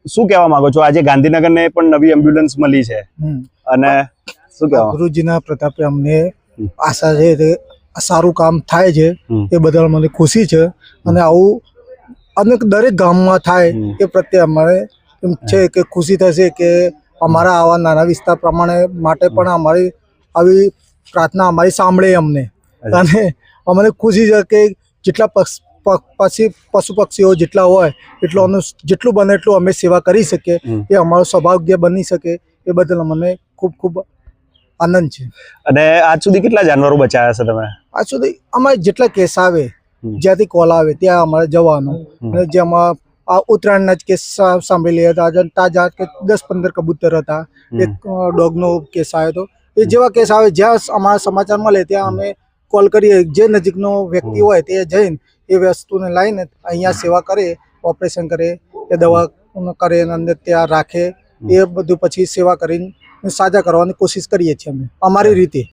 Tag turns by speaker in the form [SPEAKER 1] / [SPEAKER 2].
[SPEAKER 1] શું કહેવા માંગો છો? આજે ગાંધીનગરને પણ નવી એમ્બ્યુલન્સ મળી છે અને શું કહેવા?
[SPEAKER 2] ગુરુજીના પ્રતાપે અમને આશા છે કે સારું કામ થાય છે, એ બદલ મને ખુશી છે અને આવું અનેક દરેક ગામમાં થાય એ પ્રત્યે અમારે એમ છે કે ખુશી થશે કે અમારા આવા નાના વિસ્તાર પ્રમાણે માટે પણ અમારી આવી પ્રાર્થના અમારી સાંભળે અમને, અને અમને ખુશી છે કે જેટલા પશુ પક્ષીઓ જેટલા હોય જેટલું બને એટલું અમે સેવા કરી શકીએ, એ અમારું સૌભાગ્ય બની શકે, એ બદલ અમને ખૂબ ખૂબ આનંદ છે.
[SPEAKER 1] અને આજ સુધી કેટલા જાનવરો બચાવ્યા છે તમે?
[SPEAKER 2] આજ સુધી અમારે જેટલા કેસ આવે, જ્યાંથી કોલ આવે ત્યાં અમારે જવાનું, અને જેમાં આ ઉત્તરાયણના જ કેસ સાંભળી લીધા હતા, તાજા કે 10-15 કબૂતર હતા, એક ડોગનો કેસ આવ્યો હતો. એ જેવા કેસ આવે જ્યાં અમારા સમાચાર મળે ત્યાં અમે કોલ કરીએ, જે નજીકનો વ્યક્તિ હોય તે જઈને એ વસ્તુને લાવીને અહીંયા સેવા કરે, ઓપરેશન કરે, એ દવા કરે, અંદર ત્યાં રાખે, એ બધું પછી સેવા કરીને સાજા કરવાની કોશિશ કરીએ છીએ અમે અમારી રીતે.